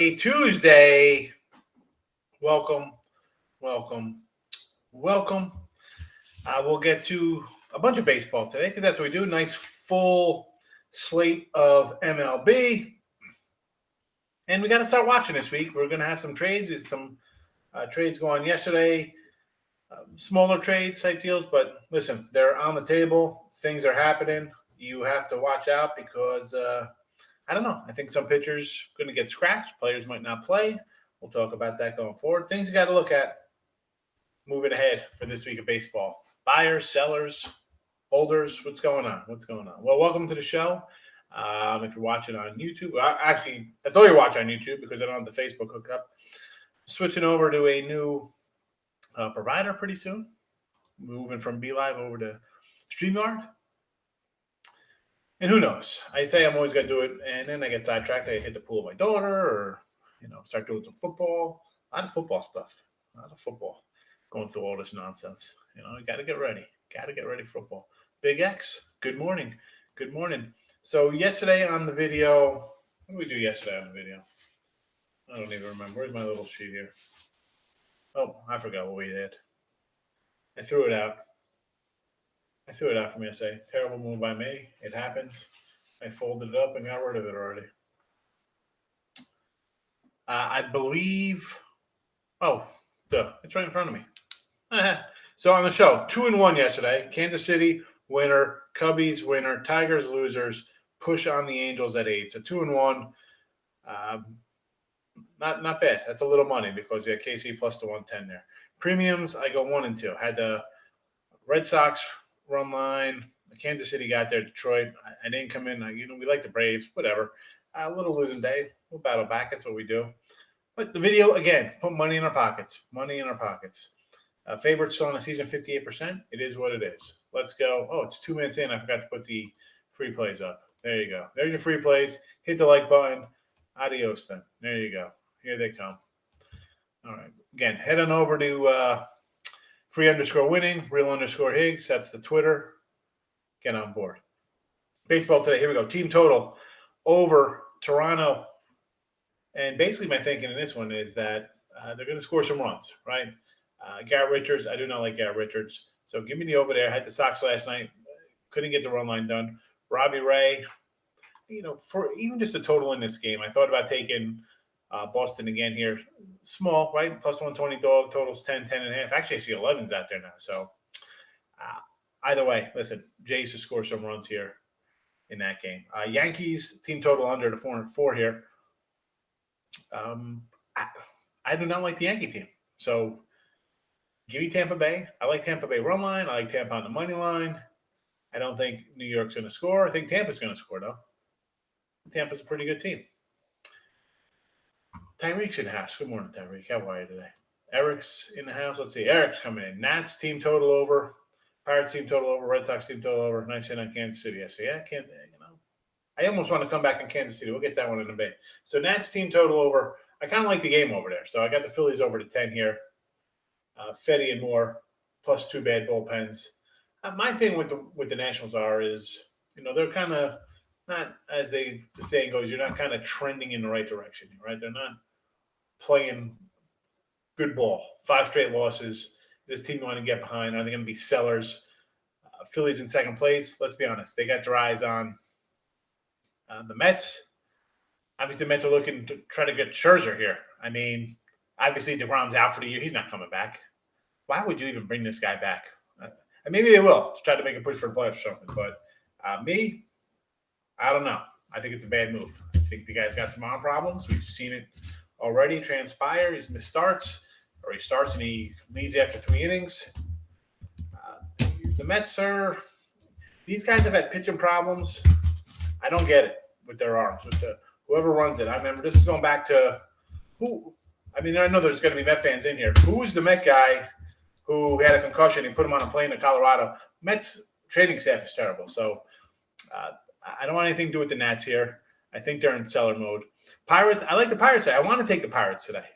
Tuesday. Welcome, welcome, welcome. We'll get to a bunch of baseball today because that's what we do. Nice full slate of MLB. And we got to start watching this week. We're going to have some trades. With some trades go on yesterday, smaller trades type deals. But listen, they're on the table. Things are happening. You have to watch out because I don't know. I think some pitchers are going to get scratched. Players might not play. We'll talk about that going forward. Things you got to look at moving ahead for this week of baseball. Buyers, sellers, holders. What's going on? What's going on? Well, welcome to the show. If you're watching on YouTube, actually, that's all you're watching on YouTube because I don't have the Facebook hookup. Switching over to a new provider pretty soon. Moving from BeLive over to StreamYard. And who knows? I say I'm always going to do it, and then I get sidetracked. I hit the pool with my daughter or, start doing some football. A lot of football stuff. A lot of football. Going through all this nonsense. You got to get ready. Got to get ready for football. Big X, good morning. Good morning. So yesterday on the video, what did we do yesterday on the video? I don't even remember. Where's my little sheet here? Oh, I forgot what we did. I threw it out. For me to say. Terrible move by me. It happens. I folded it up and got rid of it already. I believe. Oh, it's right in front of me. So on the show, 2-1 yesterday. Kansas City winner, Cubbies winner, Tigers losers. Push on the Angels at 8. So 2-1. Not bad. That's a little money because we had KC plus the 110 there. Premiums, I go 1 and 2. Had the Red Sox run line. The Kansas City got there. Detroit. I didn't come in. We like the Braves. Whatever. A little losing day. We'll battle back. That's what we do. But the video, again, put money in our pockets. Money in our pockets. Favorites still on the season, 58%. It is what it is. Let's go. Oh, it's 2 minutes in. I forgot to put the free plays up. There you go. There's your free plays. Hit the like button. Adios then. There you go. Here they come. All right. Again, head on over to free_winning, real_Higgs. That's the Twitter. Get on board. Baseball today. Here we go. Team total over Toronto. And basically my thinking in this one is that they're going to score some runs, right? Garrett Richards, I do not like Garrett Richards. So give me the over there. I had the Sox last night. Couldn't get the run line done. Robbie Ray, for even just a total in this game, I thought about taking Boston again here. Small, right? Plus 120 dog, totals 10.5. Actually, I see 11s out there now. So either way, listen, Jays to score some runs here in that game. Yankees, team total under the 404 here. I do not like the Yankee team. So give me Tampa Bay. I like Tampa Bay run line. I like Tampa on the money line. I don't think New York's going to score. I think Tampa's going to score, though. Tampa's a pretty good team. Tyreek's in the house. Good morning, Tyreek. How are you today? Eric's in the house. Let's see. Eric's coming in. Nats team total over. Pirates team total over. Red Sox team total over. Nice hit on Kansas City. I say, I can't, I almost want to come back on Kansas City. We'll get that one in a bit. So Nats team total over. I kind of like the game over there. So I got the Phillies over to 10 here. Fetty and Moore plus 2 bad bullpens. My thing with the Nationals is, they're kind of not, as the saying goes, you're not kind of trending in the right direction, right? They're not playing good ball. 5 straight losses. This team want to get behind. Are they going to be sellers? Phillies in second place. Let's be honest. They got their eyes on the Mets. Obviously, the Mets are looking to try to get Scherzer here. I mean, obviously, DeGrom's out for the year. He's not coming back. Why would you even bring this guy back? And maybe they will to try to make a push for the playoffs or something. But me, I don't know. I think it's a bad move. I think the guy's got some arm problems. We've seen it already transpire. He's missed starts, or he starts and he leaves after 3 innings. The Mets these guys have had pitching problems. I don't get it with their arms, with whoever runs it. I remember this is going back to who. I mean, I know there's going to be Met fans in here. Who was the Met guy who had a concussion and put him on a plane to Colorado? Mets trading staff is terrible. So I don't want anything to do with the Nats here. I think they're in seller mode. Pirates, I like the Pirates. I want to take the Pirates today.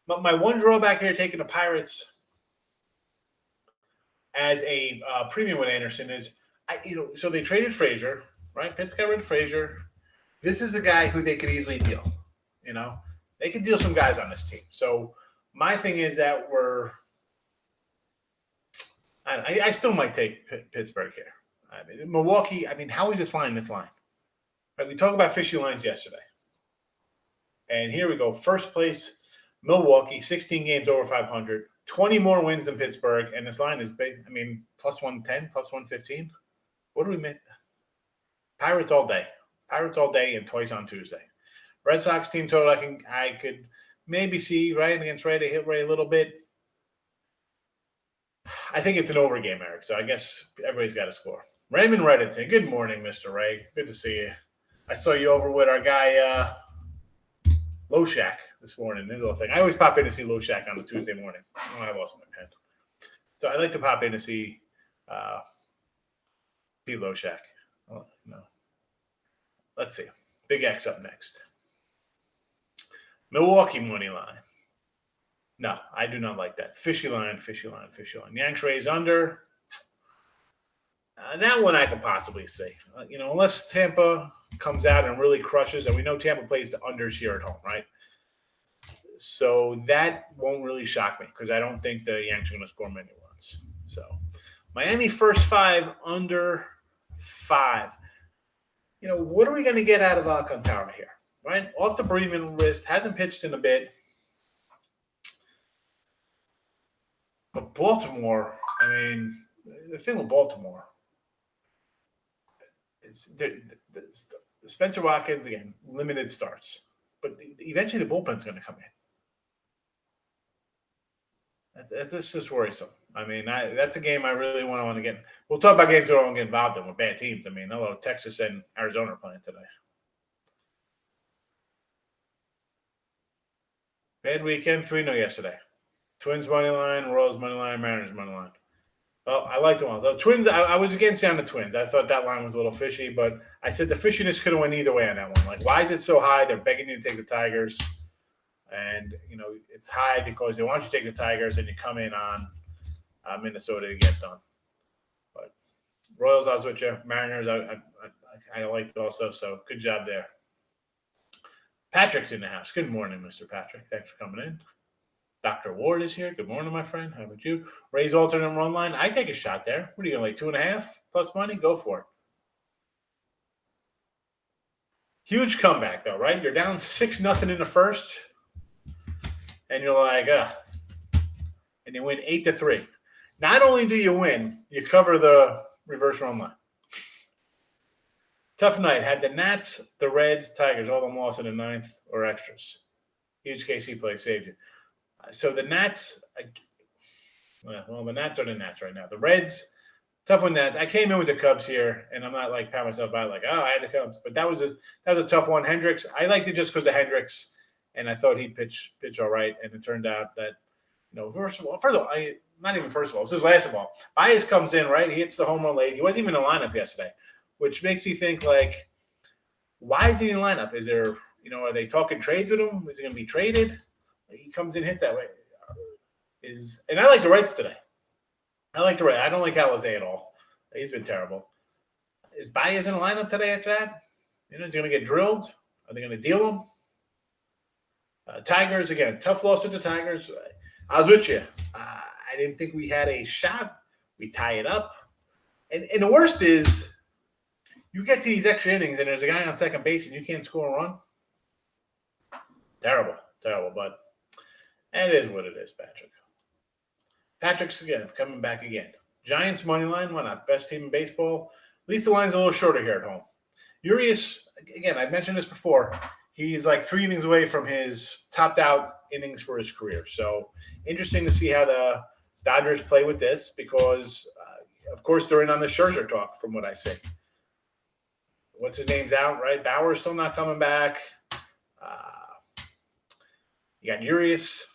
But my one drawback here taking the Pirates as a premium with Anderson is, so they traded Frazier, right? Pitts got rid of Frazier. This is a guy who they could easily deal, They can deal some guys on this team. So my thing is that I still might take Pittsburgh here. I mean, Milwaukee, how is this line this line? Right, we talked about fishy lines yesterday. And here we go. First place, Milwaukee, 16 games over 500, 20 more wins than Pittsburgh. And this line is, plus 110, plus 115. What do we make? Pirates all day. Pirates all day and twice on Tuesday. Red Sox team total, I could maybe see right against Ray. They hit Ray a little bit. I think it's an over game, Eric. So I guess everybody's got to score. Raymond Reddington. Good morning, Mr. Ray. Good to see you. I saw you over with our guy Loshak this morning. This little thing. I always pop in to see Loshak on a Tuesday morning. Oh, I lost my pen. So I like to pop in to see Pete Loshak. Oh, no. Let's see. Big X up next. Milwaukee money line. No, I do not like that. Fishy line. Yanks Rays under. That one I could possibly see. Unless Tampa comes out and really crushes, and we know Tampa plays the unders here at home, right? So that won't really shock me because I don't think the Yanks are going to score many runs. So Miami first 5 under 5. What are we going to get out of Alcantara here, right? Off the breathing wrist, hasn't pitched in a bit. But Baltimore, the thing with Baltimore is Spencer Watkins, again, limited starts. But eventually the bullpen's going to come in. This is worrisome. That's a game I really want to get. We'll talk about games we don't want to get involved in with bad teams. Hello, Texas and Arizona are playing today. Bad weekend, 3-0 yesterday. Twins money line, Royals money line, Mariners money line. Well, I like them all. The Twins, I was against on the Twins. I thought that line was a little fishy, but I said the fishiness could have went either way on that one. Like, why is it so high? They're begging you to take the Tigers. And, it's high because they want you to take the Tigers and you come in on Minnesota to get done. But Royals, I was with you. Mariners, I liked it also, so good job there. Patrick's in the house. Good morning, Mr. Patrick. Thanks for coming in. Dr. Ward is here. Good morning, my friend. How about you? Raise alternate run line. I take a shot there. What are you going to 2.5 plus money? Go for it. Huge comeback, though, right? You're down 6-0 in the first, and you're like, and you win 8-3. Not only do you win, you cover the reverse run line. Tough night. Had the Nats, the Reds, Tigers, all of them lost in the ninth or extras. Huge KC play saved you. So the Nats, the Nats are the Nats right now. The Reds, tough one. Nats. I came in with the Cubs here, and I'm not like pat myself out like, I had the Cubs, but that was a tough one. Hendricks, I liked it just because of Hendricks, and I thought he'd pitch all right, and it turned out that first of all, not even first of all, this is last of all. Baez comes in, right? He hits the home run late. He wasn't even in the lineup yesterday, which makes me think like, why is he in the lineup? Is there, are they talking trades with him? Is he going to be traded? He comes in, hits that way. And I like the Reds today. I like the Reds. I don't like Alizé at all. He's been terrible. Is Baez in the lineup today after that? Is he going to get drilled? Are they going to deal him? Tigers, again, tough loss with the Tigers. I was with you. I didn't think we had a shot. We tie it up. And the worst is you get to these extra innings and there's a guy on second base and you can't score a run. Terrible, but it is what it is, Patrick. Patrick's, again, coming back again. Giants money line, why not? Best team in baseball. At least the line's a little shorter here at home. Urias, again, I've mentioned this before. He's like 3 innings away from his topped-out innings for his career. So interesting to see how the Dodgers play with this because, of course, they're in on the Scherzer talk from what I see. What's his name's out, right? Bauer's still not coming back. You got Urias,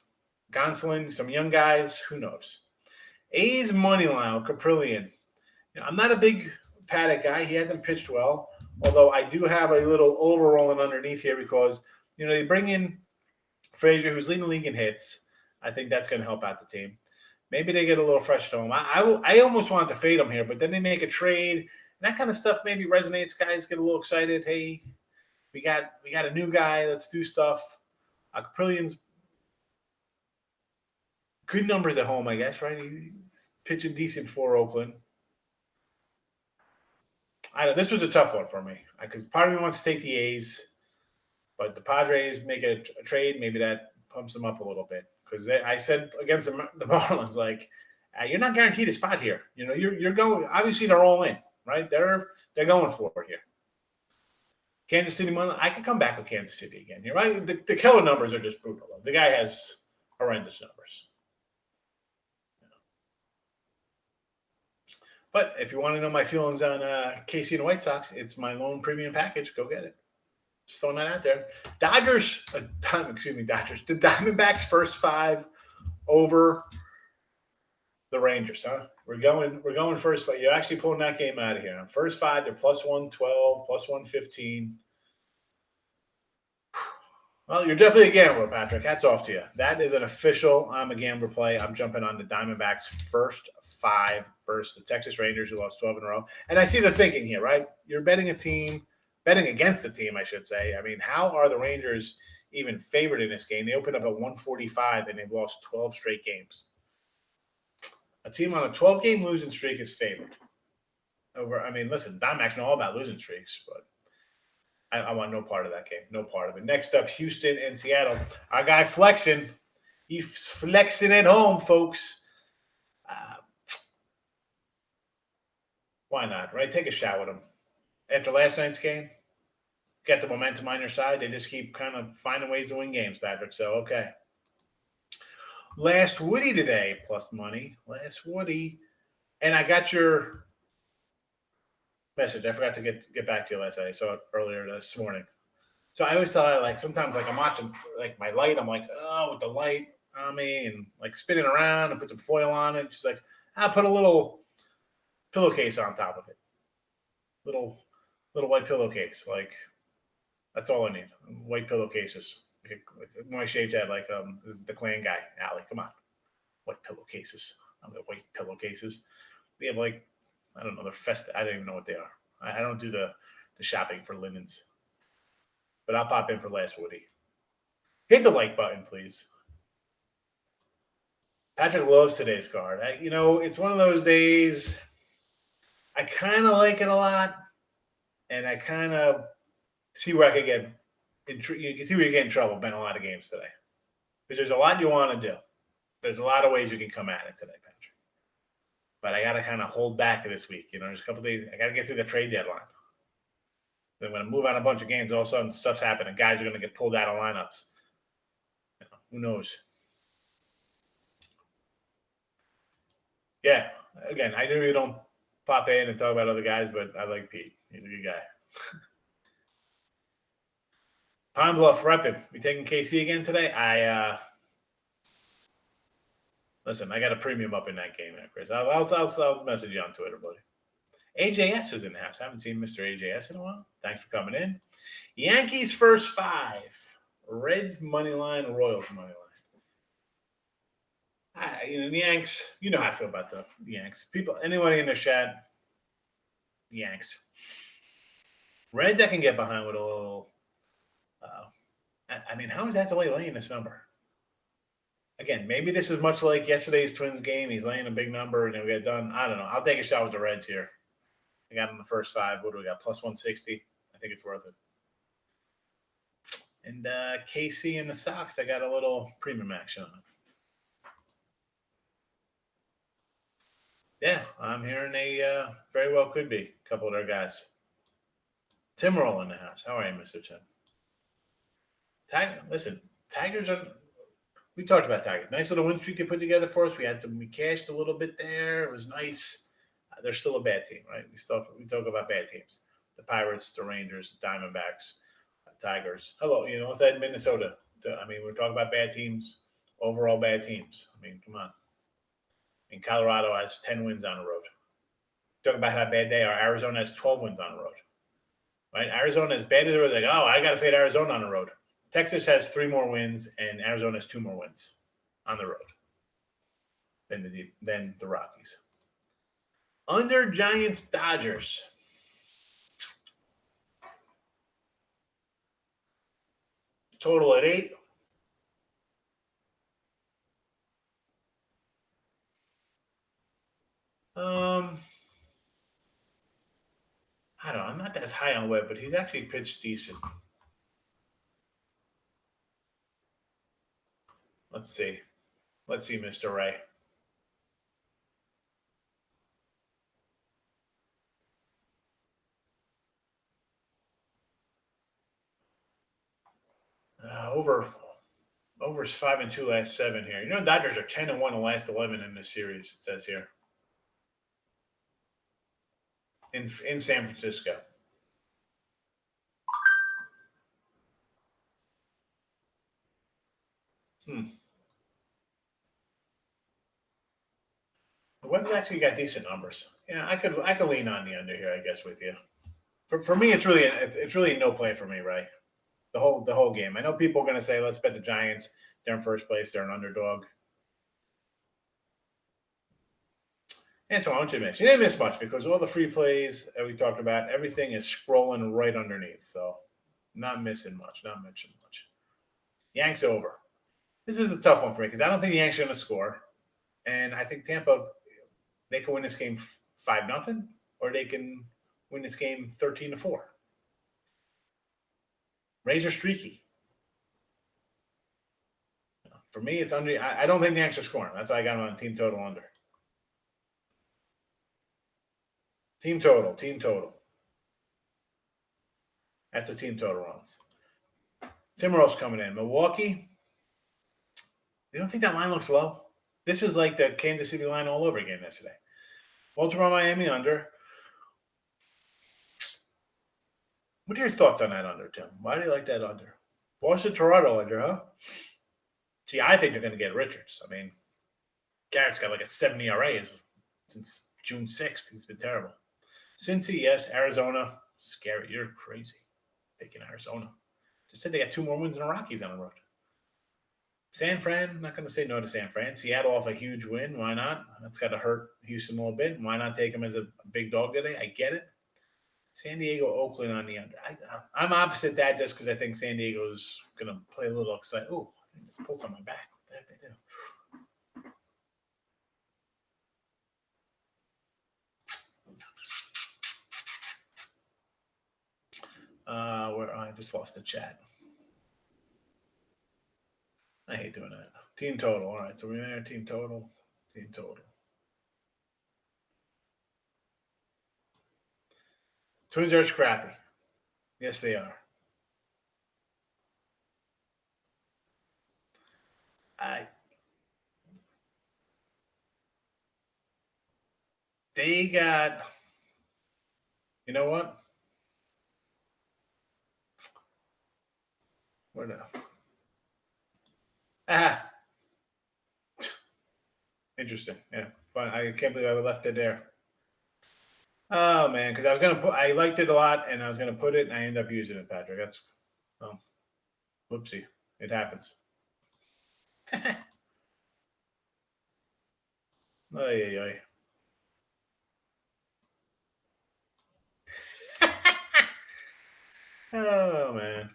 Gonsolin, some young guys. Who knows? A's money line, Caprillion. I'm not a big Paddock guy. He hasn't pitched well, although I do have a little overrolling underneath here because, they bring in Frazier, who's leading the league in hits. I think that's going to help out the team. Maybe they get a little fresh to him. I almost wanted to fade him here, but then they make a trade. And that kind of stuff maybe resonates. Guys get a little excited. Hey, we got a new guy. Let's do stuff. Caprillian's good numbers at home, I guess, right? He's pitching decent for Oakland. This was a tough one for me because part of me wants to take the A's, but the Padres make a trade. Maybe that pumps them up a little bit because I said against the Marlins, like, you're not guaranteed a spot here. You're going. Obviously, they're all in, right? They're going for it here. Kansas City money. I could come back with Kansas City again here, right? The killer numbers are just brutal. The guy has horrendous numbers. But if you want to know my feelings on KC and the White Sox, it's my loan premium package. Go get it. Just throwing that out there. Dodgers. The Diamondbacks first 5 over the Rangers, huh? We're going first 5. You're actually pulling that game out of here. First 5, they're plus 112, plus 115. Well, you're definitely a gambler, Patrick. Hats off to you. That is an official I'm a gambler play. I'm jumping on the Diamondbacks first 5 versus the Texas Rangers, who lost 12 in a row. And I see the thinking here, right? You're betting against a team, I should say. I mean, how are the Rangers even favored in this game? They opened up at 145, and they've lost 12 straight games. A team on a 12-game losing streak is favored. Listen, Diamondbacks know all about losing streaks, but I want no part of that game. No part of it. Next up, Houston and Seattle. Our guy flexing. He's flexing at home, folks. Why not, right? Take a shot with him. After last night's game, get the momentum on your side. They just keep kind of finding ways to win games, Patrick. So, okay. Last Woody today, plus money. Last Woody. And I got your message. I forgot to get back to you last night. I saw it earlier this morning. So I always tell her, like, sometimes, like, I'm watching, like, my light. I'm like, oh, with the light on me and, like, spinning around and put some foil on it. She's like, I'll put a little pillowcase on top of it. Little white pillowcase. Like, that's all I need. White pillowcases. Like my shaved head, like the Klan guy, Allie. Come on. White pillowcases. I'm the white pillowcases. We have, like, I don't know, they're festive. I don't even know what they are. I don't do the shopping for linens. But I'll pop in for last Woody. Hit the like button, please. Patrick loves today's card. It's one of those days I kind of like it a lot, and I kind of see where I could get you can see where you get in trouble betting a lot of games today. Because there's a lot you want to do. There's a lot of ways we can come at it today, Patrick. But I got to kind of hold back this week. There's a couple days. I got to get through the trade deadline. Then when I move on a bunch of games, all of a sudden stuff's happening. Guys are going to get pulled out of lineups. Who knows? Yeah. Again, I really don't pop in and talk about other guys, but I like Pete. He's a good guy. Pine Bluff repping. We taking KC again today? Listen, I got a premium up in that game, Chris. I'll message you on Twitter, buddy. AJS is in the house. I haven't seen Mr. AJS in a while. Thanks for coming in. Yankees first 5. Reds money line, Royals money line. The Yanks, you know how I feel about the Yanks. People, anybody in the chat, Yanks. Reds I can get behind with a little. How is that the way laying this number? Again, maybe this is much like yesterday's Twins game. He's laying a big number and it'll get done. I don't know. I'll take a shot with the Reds here. I got him in the first 5. What do we got? Plus 160. I think it's worth it. And KC and the Sox, I got a little premium action on it. Yeah, I'm hearing they very well could be a couple of their guys. Tim Roll in the house. How are you, Mr. Tim? Listen, Tigers are. We talked about Tigers. Nice little win streak they put together for us. We cashed a little bit there. It was nice. They're still a bad team, right? We talk about bad teams. The Pirates, the Rangers, the Diamondbacks, Tigers. Hello, what's that in Minnesota? We're talking about bad teams, overall bad teams. Come on. Colorado has 10 wins on the road. Talk about how bad they are. Arizona has 12 wins on the road. Right? Arizona is bad. They're like, oh, I got to fade Arizona on the road. Texas has 3 more wins, and Arizona has 2 more wins on the road than the Rockies. Under Giants, Dodgers. Total at 8. Um, I don't know. I'm not that high on Webb, but he's actually pitched decent. Let's see. Let's see, Mr. Ray. Over's 5-2 last 7 here. You know, Dodgers are 10-1 the last 11 in this series. It says here in San Francisco. Hmm. The Webb's actually got decent numbers. Yeah, I could lean on the under here, I guess, with you. For me, it's really no play for me, right? The whole game. I know people are going to say, let's bet the Giants. They're in first place. They're an underdog. Antoine, what you miss? You didn't miss much because all the free plays that we talked about, everything is scrolling right underneath. So not missing much, not mentioning much. Yanks over. This is a tough one for me because I don't think the Yanks are going to score, and I think Tampa they can win this game 5-0, or they can win this game 13-4. Rays are streaky. For me, it's under. I don't think the Yanks are scoring. That's why I got them on team total under. Team total. Team total. That's a team total runs. Tim Rose coming in. Milwaukee. You don't think that line looks low? This is like the Kansas City line all over again yesterday. Baltimore, Miami under. What are your thoughts on that under, Tim? Why do you like that under? Boston, Toronto under, huh? See, I think they're going to get Richards. I mean, Garrett's got like a 70 ERA since June 6th. He's been terrible. Cincy, yes. Arizona, scary. You're crazy. Taking Arizona. Just said they got 2 more wins than the Rockies on the road. San Fran, not going to say no to San Fran. Seattle off a huge win. Why not? That's got to hurt Houston a little bit. Why not take them as a big dog today? I get it. San Diego, Oakland on the under. I'm opposite that just because I think San Diego's going to play a little excited. Oh, I think this pulls on my back. What the heck they do? Where I just lost the chat. I hate doing that. Team total. All right, so we're there. Team total. Team total. Twins are scrappy. Yes, they are. They got. You know what? Where now? Ah, interesting. Yeah, fun. I can't believe I left it there. Oh man, because I was gonna put. I liked it a lot, and I was gonna put it, and I ended up using it, Patrick. That's whoopsie. It happens. Ay, ay, ay. Oh man,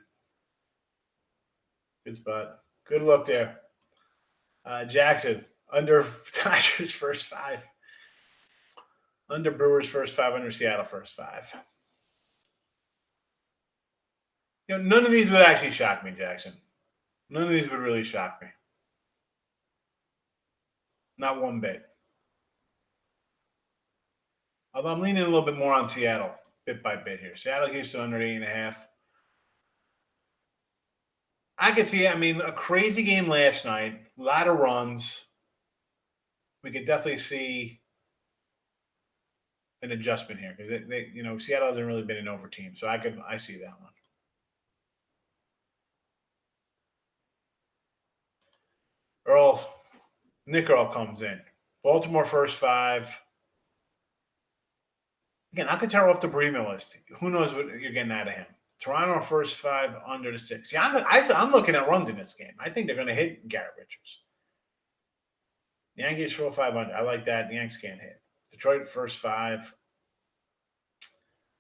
good spot. Good look there. Jackson under Dodgers first 5, under Brewers first 5, under Seattle first 5. You know, none of these would actually shock me, Jackson. None of these would really shock me. Not one bit. Although I'm leaning a little bit more on Seattle, bit by bit here. Seattle, Houston under 8.5. I could see. I mean, a crazy game last night. A lot of runs. We could definitely see an adjustment here because Seattle hasn't really been an over team, so I see that one. Nick Earl comes in. Baltimore first 5. Again, I could tear off the Bremen list. Who knows what you're getting out of him? Toronto first 5 under the 6. Yeah, I'm looking at runs in this game. I think they're going to hit Garrett Richards. Yankees 4-5 under. I like that. The Yanks can't hit. Detroit first 5.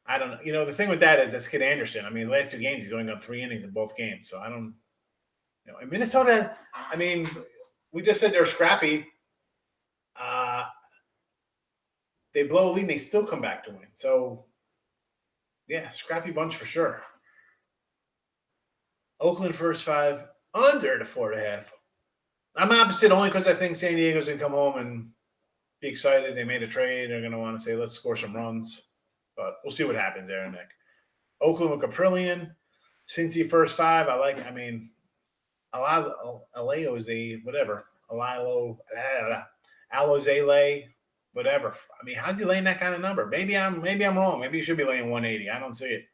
I don't know. The thing with that is that's Kid Anderson. I mean, his last 2 games, he's only got 3 innings in both games. So I don't. In Minnesota, I mean, we just said they're scrappy. they blow a lead and they still come back to win. So, yeah, scrappy bunch for sure. Oakland first 5 under the 4.5. I'm opposite only because I think San Diego's going to come home and be excited. They made a trade. They're going to want to say, let's score some runs. But we'll see what happens there, Nick. Oakland with Caprillion. Cincy first 5. I mean, Aleo is a whatever. Alozele, whatever. I mean, how's he laying that kind of number? Maybe I'm wrong. Maybe he should be laying 180. I don't see it.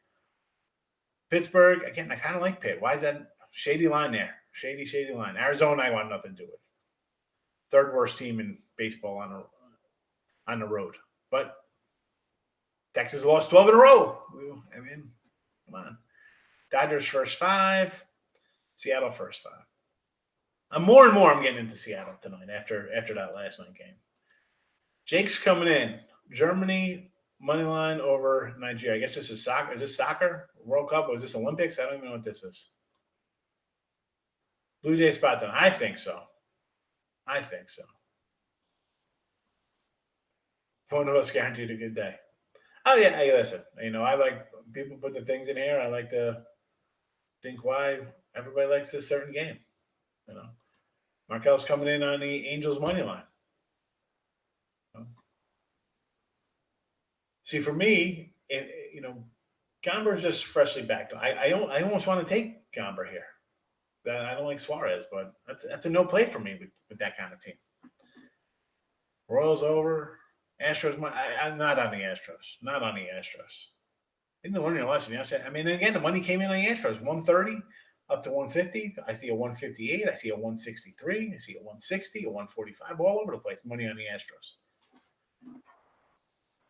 Pittsburgh, again, I kind of like Pitt. Why is that shady line there? Shady line. Arizona, I want nothing to do with. Third worst team in baseball on the road. But Texas lost 12 in a row. I mean, come on. Dodgers first 5. Seattle first 5. I'm getting into Seattle tonight after that last night game. Jake's coming in. Germany money line over Nigeria. I guess this is soccer. Is this soccer? World Cup? Or is this Olympics? I don't even know what this is. Blue Jay spot on. I think so. One of us guaranteed a good day. Oh, yeah. Hey, listen. I like people put the things in here. I like to think why everybody likes this certain game. Markel's coming in on the Angels money line. See, for me, Gomber's just freshly back. I almost want to take Gomber here. I don't like Suarez, but that's a no play for me with that kind of team. Royals over. Astros. I'm not on the Astros. Didn't learn your lesson. I mean, again, the money came in on the Astros. 130 up to 150. I see a 158. I see a 163. I see a 160, a 145. All over the place. Money on the Astros.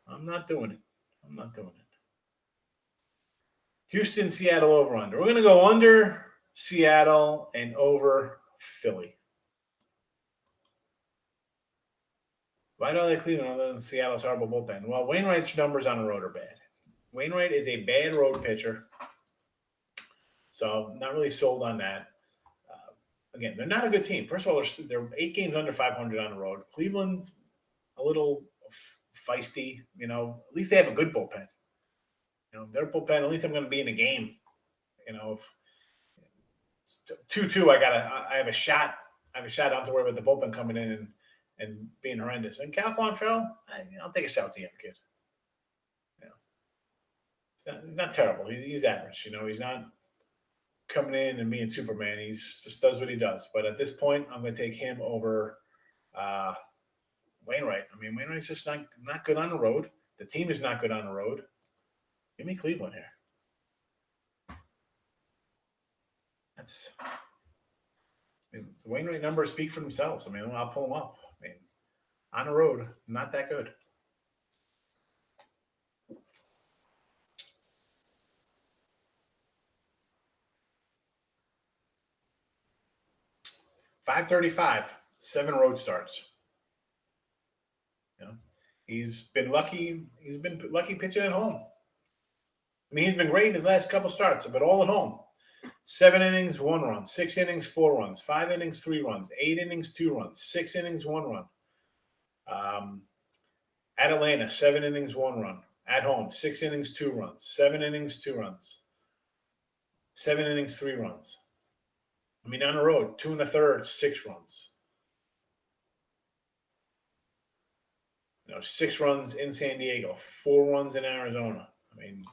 I'm not doing it. Houston, Seattle over under. We're going to go under Seattle and over Philly. Why do I like Cleveland other than Seattle's horrible bullpen? Well, Wainwright's numbers on the road are bad. Wainwright is a bad road pitcher. So not really sold on that. Again, they're not a good team. First of all, they're 8 games under 500 on the road. Cleveland's a little feisty. At least they have a good bullpen. Their bullpen, at least I'm going to be in a game. If 2-2, I have a shot. I don't have to worry about the bullpen coming in and being horrendous. And Cal Quantrill, I'll take a shot to him, kid. He's not terrible. He's average. He's not coming in and being Superman. He just does what he does. But at this point, I'm going to take him over Wainwright. I mean, Wainwright's just not good on the road. The team is not good on the road. Give me Cleveland here. The Wainwright numbers speak for themselves. I mean, I'll pull them up. I mean, on the road, not that good. .535, 7 road starts. He's been lucky. He's been lucky pitching at home. I mean, he's been great in his last couple starts, but all at home. 7 innings, 1 run. 6 innings, 4 runs. 5 innings, 3 runs. 8 innings, 2 runs. 6 innings, 1 run. At Atlanta, 7 innings, 1 run. At home, 6 innings, 2 runs. 7 innings, 2 runs. 7 innings, 3 runs. I mean, on the road, 2 1/3, 6 runs. 6 runs in San Diego, 4 runs in Arizona. I mean,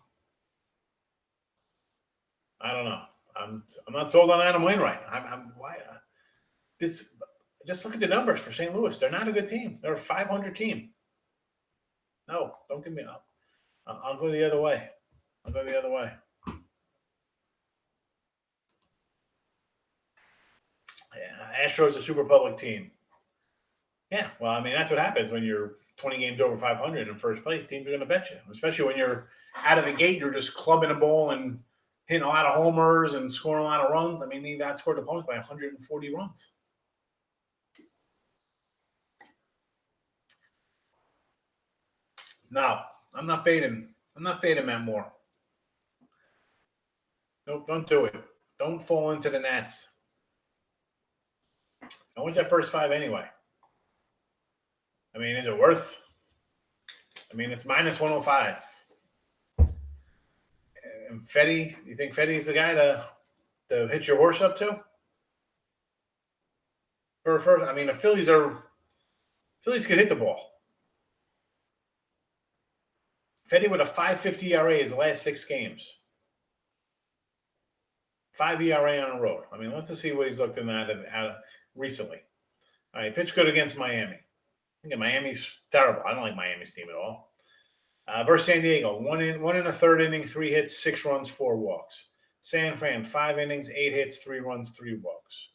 I don't know. I'm not sold on Adam Wainwright. Just look at the numbers for St. Louis. They're not a good team. They're a 500 team. No, don't give me up. I'll go the other way. Yeah, Astros a super public team. Yeah, well, I mean, that's what happens when you're 20 games over 500 in first place. Teams are going to bet you, especially when you're out of the gate. You're just clubbing a ball and hitting a lot of homers and scoring a lot of runs. I mean, they've outscored opponents by 140 runs. No, I'm not fading. Matt Moore. Nope, don't do it. Don't fall into the Nats. I went that first 5 anyway. I mean, is it worth I mean, it's minus 105. And Fetty, you think Fetty's the guy to hit your horse up to? For first, I mean, the Phillies can hit the ball. Fetty with a 5.50 ERA his last 6 games. 5 ERA on the road. I mean, let's just see what he's looking at recently. All right, pitched good against Miami. Again, Miami's terrible. I don't like Miami's team at all. Versus San Diego, one in a third inning, 3 hits, 6 runs, 4 walks. San Fran, 5 innings, 8 hits, 3 runs, 3 walks.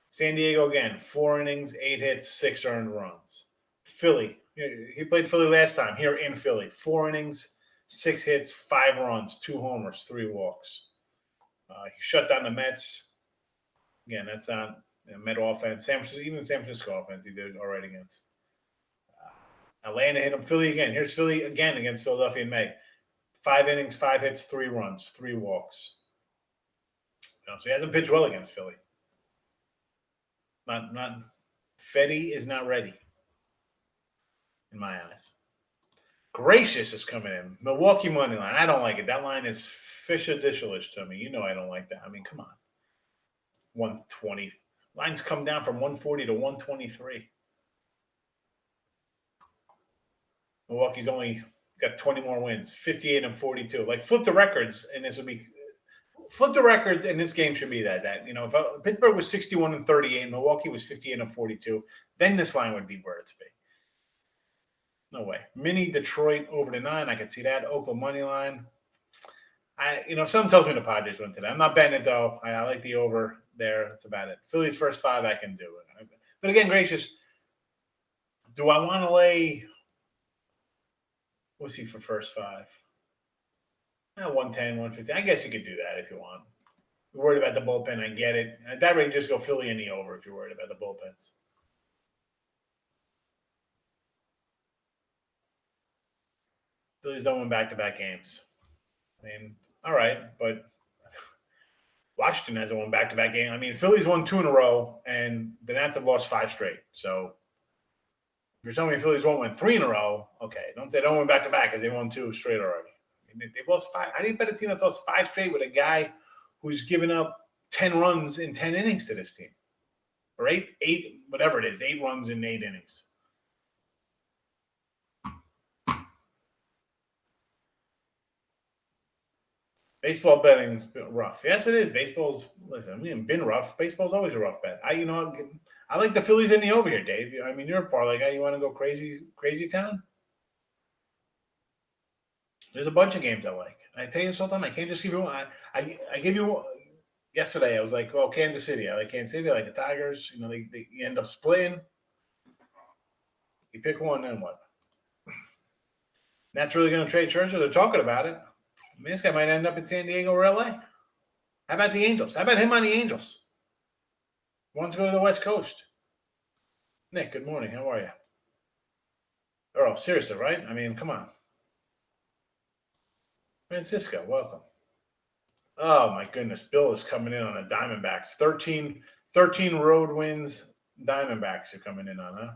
San Diego again, 4 innings, 8 hits, 6 earned runs. Philly, he played Philly last time here in Philly. 4 innings, 6 hits, 5 runs, 2 homers, 3 walks. He shut down the Mets. Again, that's not Met offense. Even San Francisco offense, he did all right against. Atlanta hit him. Philly again. Here's Philly again against Philadelphia in May. 5 innings, 5 hits, 3 runs, 3 walks. So he hasn't pitched well against Philly. Not Fetty is not ready, in my eyes. Gracious is coming in. Milwaukee money line. I don't like it. That line is fish-a-dish-ish to me. You know I don't like that. I mean, come on. 120. Lines come down from 140 to 123. Milwaukee's only got 20 more wins, 58 and 42. Like, flip the records, and this game should be that. If Pittsburgh was 61 and 38, and Milwaukee was 58 and 42, then this line would be where it's be. No way. Mini Detroit over the 9. I could see that. Oakland money line. Something tells me the Padres win today. I'm not betting it though. I like the over there. That's about it. Phillies first 5, I can do it. But again, Gracious, do I want to lay? What's he for first 5? 110, 150. I guess you could do that if you want. You're worried about the bullpen. I get it. At that rate, just go Philly in the over if you're worried about the bullpens. Phillies don't win back-to-back games. I mean, all right, but Washington hasn't won back-to-back games. I mean, Phillies won 2 in a row, and the Nats have lost 5 straight. So if you're telling me Phillies won't win 3 in a row, okay. Don't say they don't win back-to-back because they won 2 straight already. I mean, they've lost 5. How do you bet a team that's lost 5 straight with a guy who's given up 10 runs in 10 innings to this team? Or 8, whatever it is, 8 runs in 8 innings. Baseball betting's been rough. Yes, it is. Been rough. Baseball's always a rough bet. I like the Phillies in the over here, Dave. I mean, you're a parlay guy. You want to go crazy town? There's a bunch of games I like. I tell you something. I can't just give you one. I give you one. Yesterday, I was like, well, Kansas City. I like Kansas City. I like the Tigers. They end up splitting. You pick one, then what? That's really going to trade Scherzer. They're talking about it. I mean, this guy might end up in San Diego or LA. How about the Angels? How about him on the Angels? Wants to go to the West Coast. Nick, good morning. How are you? Oh, seriously, right? I mean, come on. Francisco, welcome. Oh, my goodness. Bill is coming in on the Diamondbacks. 13 road wins. Diamondbacks are coming in on, huh?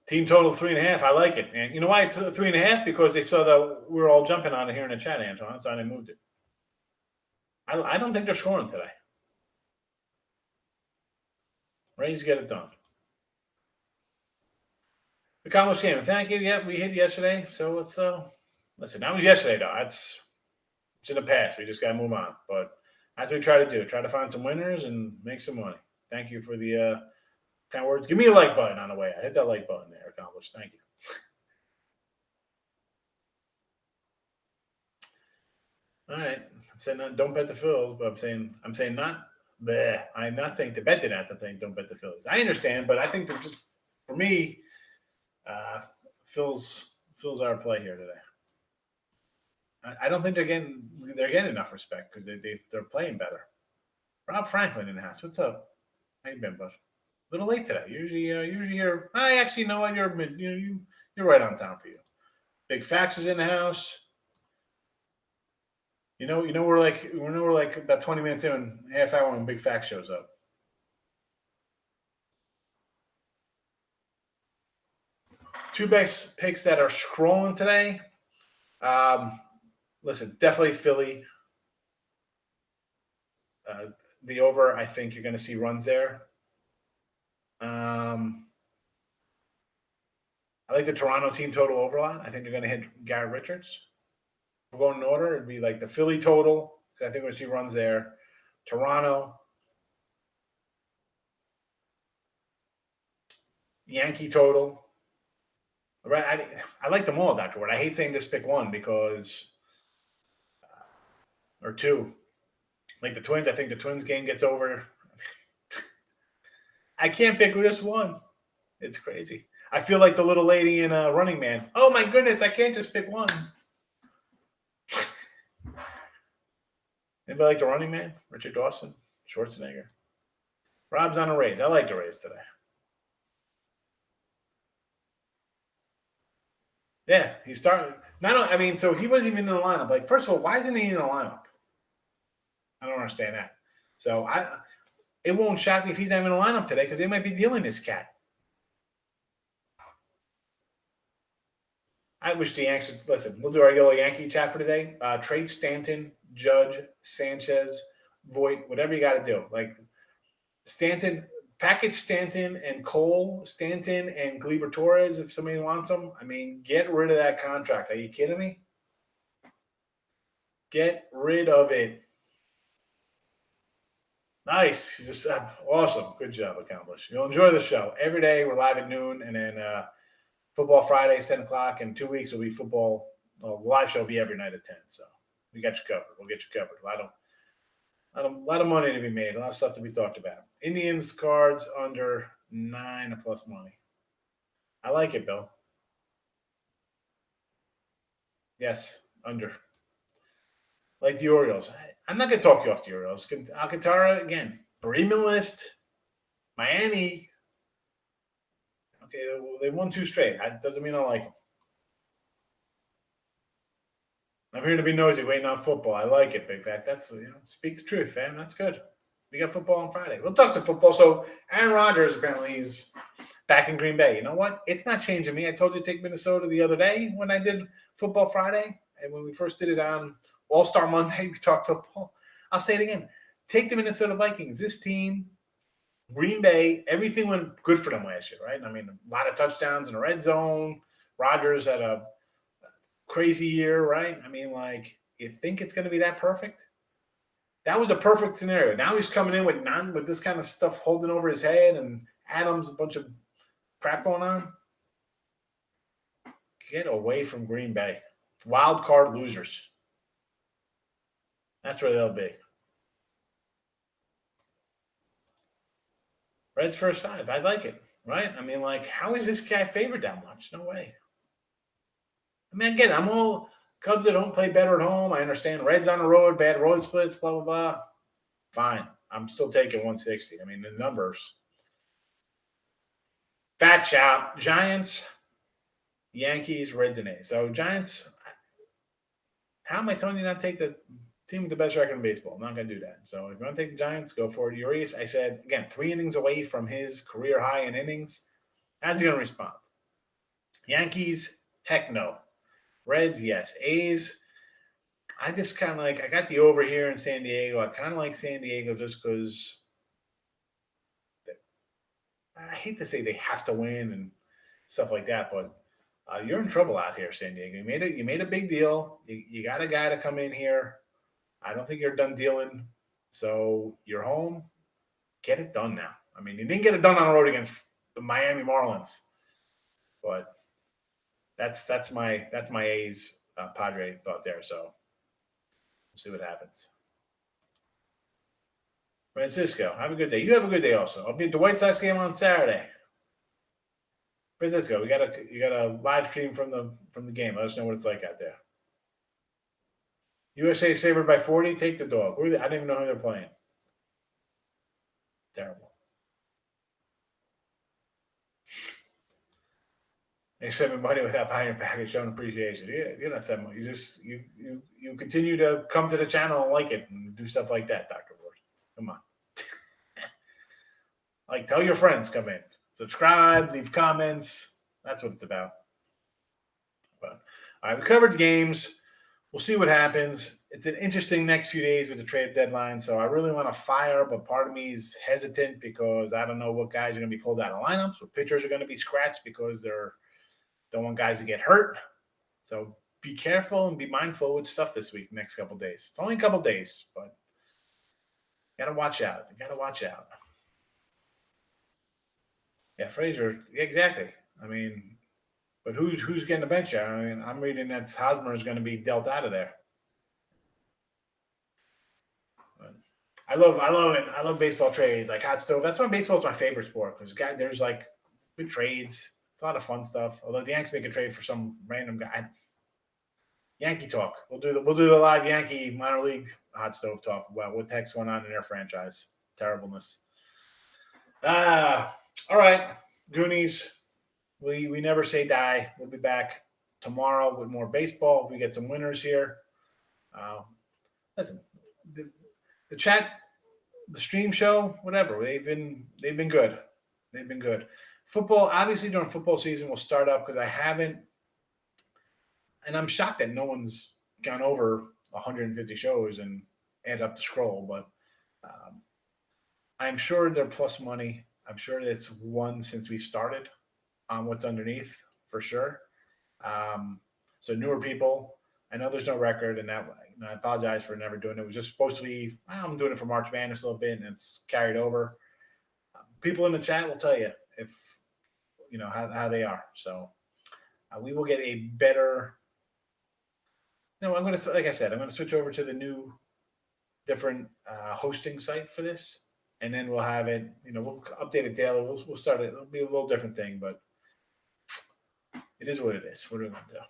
Team total 3.5. I like it. And you know why it's 3.5? Because they saw that we were all jumping on it here in the chat, Antoine. So they moved it. I don't think they're scoring today. Rays get it done. The Cowboys game. Thank you. Yeah, we hit yesterday. So let's listen. That was yesterday, though. It's in the past. We just got to move on. But that's what we try to do. Try to find some winners and make some money. Thank you for the kind words. Give me a like button on the way. I hit that like button there, accomplished. Thank you. All right. I'm saying don't bet the Phils, but I'm saying not. Bleh. I'm not saying to bet the Nats. I'm saying don't bet the Phillies. I understand, but I think that just for me, Phils are a play here today. I don't think they're getting enough respect because they're playing better. Rob Franklin in the house. What's up? How you been, bud? A little late today. Usually you're. I actually know what you're right on time for you. Big Fax is in the house. We're like about 20 minutes in, half hour when Big Fax shows up. Two best picks that are scrolling today. Listen, definitely Philly. The over, I think you're going to see runs there. I like the Toronto team total over a lot. I think they're going to hit Garrett Richards. If we're going in order, it'd be like the Philly total. I think we're going to see runs there. Toronto. Yankee total. Right, I like them all, Dr. Ward. I hate saying just pick one because, or two. Like the Twins, I think the Twins game gets over. I can't pick just one. It's crazy. I feel like the little lady in Running Man. Oh my goodness, I can't just pick one. Anybody like the Running Man? Richard Dawson, Schwarzenegger. Rob's on the Rays. I like the Rays today. Yeah, he started. So he wasn't even in the lineup. Like, first of all, why isn't he in the lineup? I don't understand that. So it won't shock me if he's not in the lineup today because they might be dealing this cat. I wish the Yankees would listen. We'll do our yellow Yankee chat for today. Trade Stanton, Judge, Sanchez, Voit, whatever you got to do. Like Stanton, package Stanton and Cole, Stanton and Gleyber Torres if somebody wants them. I mean, get rid of that contract. Are you kidding me? Get rid of it. Nice. He's just awesome. Good job, accomplished. You'll enjoy the show. Every day we're live at noon, and then football Fridays, 10 o'clock. In 2 weeks will be football. Well, the live show will be every night at 10. So we got you covered. We'll get you covered. A lot of money to be made. A lot of stuff to be talked about. Indians cards under 9 plus money. I like it, Bill. Yes, under. Like the Orioles. I'm not going to talk you off the Orioles. Alcantara, again, Bereavement list, Miami. Okay, they won 2 straight. That doesn't mean I like them. I'm here to be nosy, waiting on football. I like it, Big Fat. That's, speak the truth, fam. That's good. We got football on Friday. We'll talk to football. So Aaron Rodgers, apparently, he's back in Green Bay. You know what? It's not changing me. I told you to take Minnesota the other day when I did Football Friday. And when we first did it on All-Star Monday, we talked football. I'll say it again. Take the Minnesota Vikings. This team, Green Bay, everything went good for them last year, right? I mean, a lot of touchdowns in the red zone. Rodgers had a crazy year, right? I mean, like, you think it's going to be that perfect? That was a perfect scenario. Now he's coming in with this kind of stuff holding over his head, and Adams, a bunch of crap going on. Get away from Green Bay. Wild card losers. That's where they'll be. Reds first 5. I like it, right? I mean, like, how is this guy favored that much? No way. I mean, again, I'm all Cubs that don't play better at home. I understand Reds on the road, bad road splits, blah, blah, blah. Fine. I'm still taking 160. I mean, the numbers. Fat shout. Giants, Yankees, Reds, and A's. So Giants, how am I telling you not to take the team with the best record in baseball? I'm not going to do that. So if you want to take the Giants, go for it. Urias, I said, again, 3 innings away from his career high in innings. How's he going to respond? Yankees, heck no. Reds, yes. A's, I just kind of like, I got the over here in San Diego. I kind of like San Diego just because I hate to say they have to win and stuff like that, but you're in trouble out here, San Diego. You made a big deal. You got a guy to come in here. I don't think you're done dealing. So you're home. Get it done now. I mean, you didn't get it done on the road against the Miami Marlins, but that's my A's Padre thought there. So we'll see what happens. Francisco, have a good day. You have a good day also. I'll be at the White Sox game on Saturday. Francisco, you got a live stream from the game. Let us know what it's like out there. USA is favored by 40. Take the dog. I don't even know who they're playing. Terrible. They send me money without buying your package, showing appreciation. You're not sending money. You continue to come to the channel and like it and do stuff like that, Dr. Ward. Come on. Like, tell your friends, come in. Subscribe, leave comments. That's what it's about. All right, we covered games. We'll see what happens. It's an interesting next few days with the trade deadline, so I really want to fire, but part of me is hesitant because I don't know what guys are going to be pulled out of lineups, what pitchers are going to be scratched because they're don't want guys to get hurt. So be careful and be mindful with stuff this week, next couple days. It's only a couple days, but you got to watch out. You got to watch out. Yeah, Frazier, exactly. I mean, but who's getting the bench here? I mean, I'm reading that Hosmer is going to be dealt out of there. But I love it. I love baseball trades, like hot stove. That's why baseball is my favorite sport because there's like good trades. It's a lot of fun stuff. Although the Yankees make a trade for some random guy. Yankee talk. We'll do the live Yankee minor league hot stove talk about what the heck's going on in their franchise. Terribleness. All right, Goonies. We never say die. We'll be back tomorrow with more baseball. We get some winners here. Listen, the chat, the stream show, whatever. They've been good. They've been good. Football, obviously during football season, will start up because I haven't, and I'm shocked that no one's gone over 150 shows and add up the scroll. But I'm sure they're plus money. I'm sure it's one since we started on what's underneath for sure. So newer people, I know there's no record, and that I apologize for never doing it. It was just supposed to be. I'm doing it for March Madness a little bit, and it's carried over. People in the chat will tell you if you know how they are. So we will get a better. No, I'm going to, like I said, I'm going to switch over to the new, different hosting site for this, and then we'll have it. We'll update it daily. We'll start it. It'll be a little different thing, but it is what it is. What are we going to do?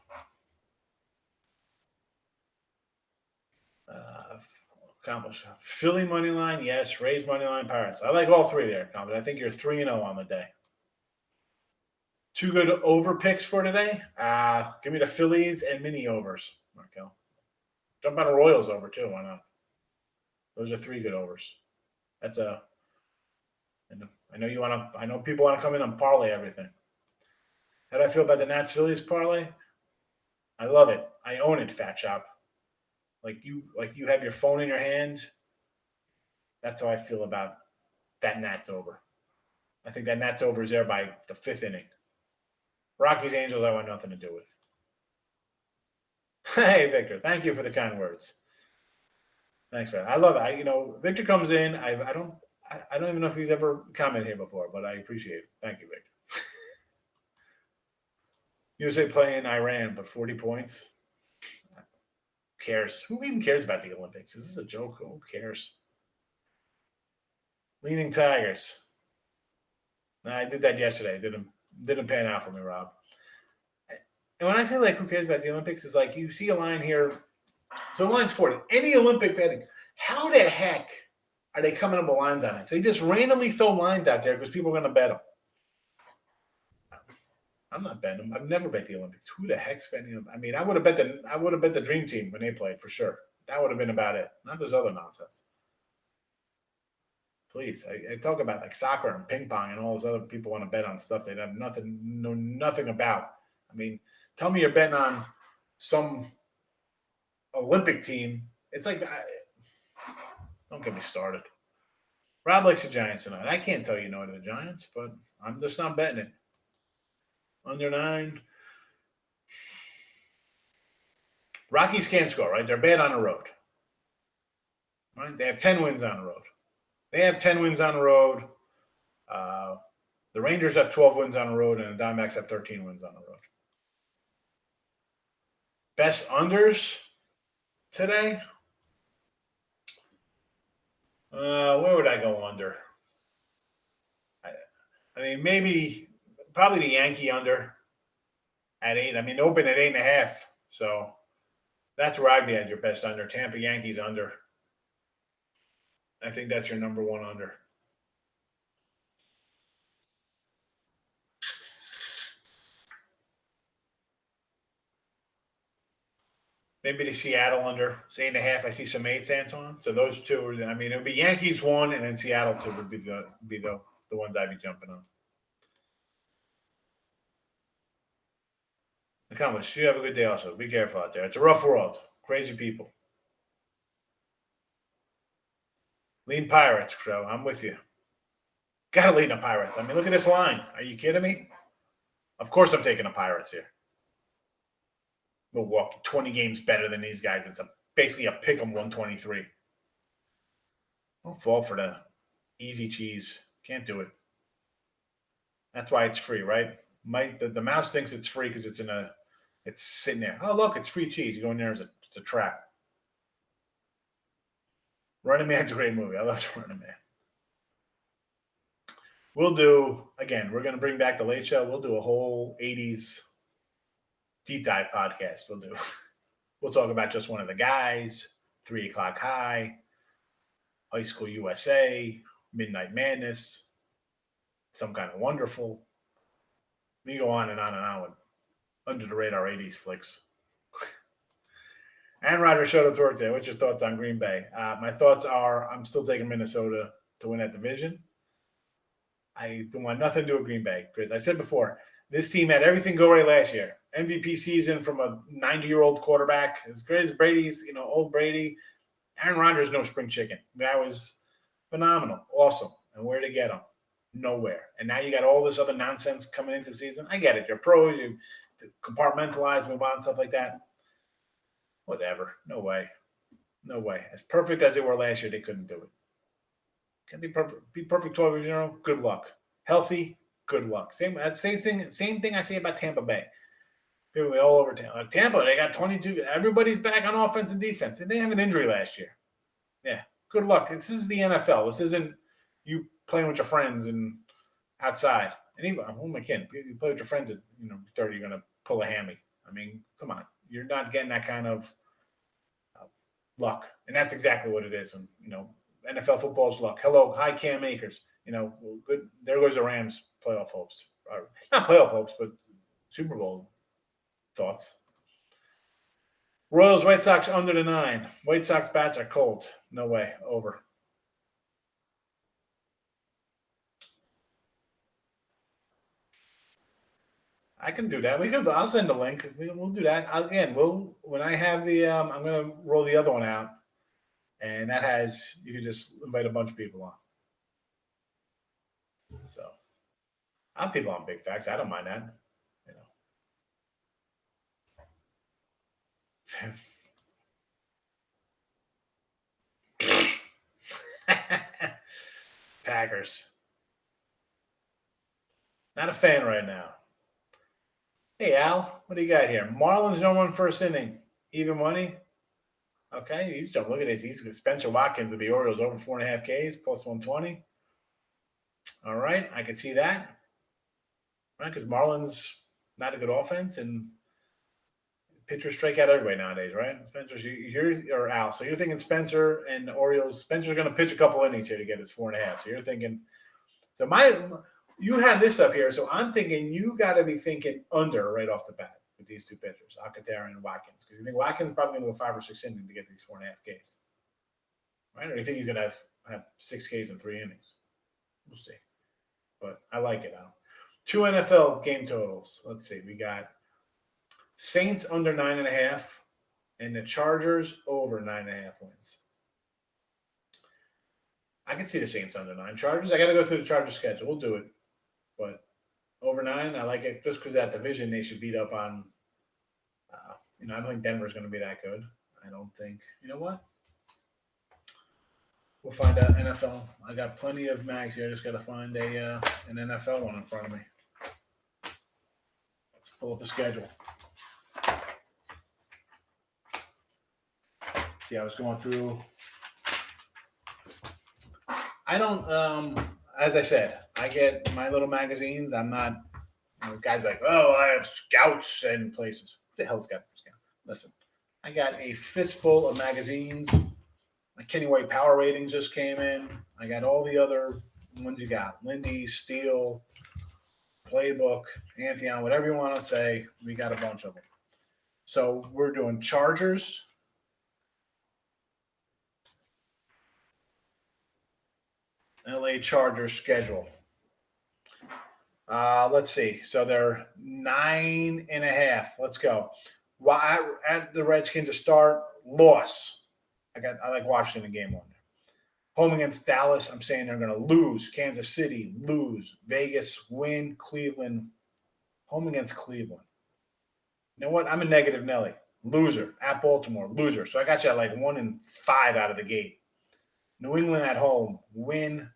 Accomplish Philly money line, yes. Rays money line, Pirates. I like all three there, Accomplish. I think you're 3-0 on the day. Two good over picks for today. Give me the Phillies and mini overs, Markel. Jump on the Royals over too. Why not? Those are 3 good overs. That's a. I know you want to. I know people want to come in and parlay everything. How do I feel about the Nats Phillies parlay? I love it. I own it, Fat Shop. Like you have your phone in your hand. That's how I feel about that Nats over. I think that Nats over is there by the 5th inning. Rockies Angels, I want nothing to do with. Hey, Victor, thank you for the kind words. Thanks, man. I love it. Victor comes in. I don't even know if he's ever commented here before, but I appreciate it. Thank you, Victor. USA playing Iran, but 40 points. Who cares? Who even cares about the Olympics? This is a joke. Who cares? Leaning Tigers. I did that yesterday. Didn't pan out for me, Rob. And when I say who cares about the Olympics, it's like you see a line here. So the line's 40. Any Olympic betting, how the heck are they coming up with lines on it? So they just randomly throw lines out there because people are going to bet them. I'm not betting them. I've never bet the Olympics. Who the heck's betting them? I mean, I would have bet the Dream Team when they played for sure. That would have been about it. Not this other nonsense. Please, I talk about soccer and ping pong and all those other people want to bet on stuff they know nothing about. I mean, tell me you're betting on some Olympic team. It's don't get me started. Rob likes the Giants tonight. I can't tell you no to the Giants, but I'm just not betting it. Under 9. Rockies can't score, right? They're bad on the road. Right? They have 10 wins on the road. The Rangers have 12 wins on the road, and the Diamondbacks have 13 wins on the road. Best unders today? Where would I go under? I mean, probably the Yankee under at 8. I mean, open at 8.5. So that's where I'd be as your best under. Tampa Yankees under. I think that's your number one under. Maybe the Seattle under. It's 8.5. I see some 8s, Anton. So those two. It would be Yankees 1, and then Seattle 2 would be the ones I'd be jumping on. Accomplished. You have a good day also. Be careful out there. It's a rough world. Crazy people. Lean Pirates, Crow. I'm with you. Gotta lean the Pirates. I mean, look at this line. Are you kidding me? Of course I'm taking the Pirates here. Milwaukee, 20 games better than these guys. It's basically a pick 'em 123. Don't fall for the easy cheese. Can't do it. That's why it's free, right? The mouse thinks it's free because it's sitting there. Oh, look, it's free cheese. You go in there, it's a trap. Running Man's a great movie. I love Running Man. We'll do, again, we're going to bring back the Late Show. We'll do a whole 80s deep dive podcast. We'll talk about just one of the guys, 3 O'Clock High, High School USA, Midnight Madness, Some Kind of Wonderful. We go on and on and on with under the radar 80s flicks. And Roger showed up to work today. What's your thoughts on Green Bay? My thoughts are I'm still taking Minnesota to win that division. I don't want nothing to do with Green Bay because I said before, this team had everything go right last year. MVP season from a 90-year-old quarterback, as great as Brady's, old Brady. Aaron Rodgers, no spring chicken. That was phenomenal, awesome. And where to get him? Nowhere. And now you got all this other nonsense coming into the season. I get it. You're pros. You compartmentalize, move on, stuff like that. Whatever. No way. No way. As perfect as they were last year, they couldn't do it. Can be perfect 12 years in a row. Good luck. Healthy. Good luck. Same thing I say about Tampa Bay. People all over Tampa. Tampa, they got 22. Everybody's back on offense and defense. They didn't have an injury last year. Yeah. Good luck. This is the NFL. This isn't you playing with your friends and outside. And even, who am I kidding? You play with your friends at 30, you're going to pull a hammy. I mean, come on. You're not getting that kind of luck. And that's exactly what it is. And, NFL football's luck. Hello. Hi, Cam Akers. Good. There goes the Rams playoff hopes. Not playoff hopes, but Super Bowl thoughts. Royals, White Sox under the 9. White Sox bats are cold. No way. Over. I can do that. I'll send a link. We'll do that. Again, when I have I'm going to roll the other one out. And that you can just invite a bunch of people on. So, I'm people on Big Facts. I don't mind that. Packers. Not a fan right now. Hey, Al, what do you got here? Marlins no one first inning. Even money? Okay, he's look at this. He's Spencer Watkins of the Orioles over 4.5 Ks plus 120. All right, I can see that. Right, because Marlins not a good offense and pitchers strike out everybody nowadays, right? Spencer's or Al. So you're thinking Spencer and the Orioles. Spencer's going to pitch a couple innings here to get his 4.5. So you're thinking. So you have this up here. So I'm thinking you got to be thinking under right off the bat with these two pitchers, Alcantara and Watkins, because you think Watkins is probably going to go 5 or 6 innings to get these 4.5 Ks, right? Or you think he's going to have 6 Ks in 3 innings? We'll see. But I like it, Al. 2 NFL game totals. Let's see. We got Saints under 9.5 and the Chargers over 9.5 wins. I can see the Saints under 9. Chargers, I got to go through the Chargers schedule. We'll do it. But over 9, I like it just because that division they should beat up on. I don't think Denver's going to be that good. I don't think. You know what? We'll find out. NFL. I got plenty of mags here. I just got to find an NFL one in front of me. Let's pull up the schedule. See, I was going through. I don't. As I said, I get my little magazines. I'm not. Guys like, oh, I have scouts and places. What the hell's scout? Listen, I got a fistful of magazines. My Kenny White Power Ratings just came in. I got all the other ones you got. Lindy, Steele, Playbook, Antheon, whatever you want to say. We got a bunch of them. So we're doing Chargers. LA Chargers schedule. Let's see. So they're 9.5. Let's go. Why at the Redskins to start? Loss. I like Washington game one. Home against Dallas. I'm saying they're going to lose. Kansas City lose. Vegas win. Cleveland home against Cleveland. You know what? I'm a negative Nelly. Loser at Baltimore. Loser. So I got you at like 1-5 out of the gate. New England at home. Win.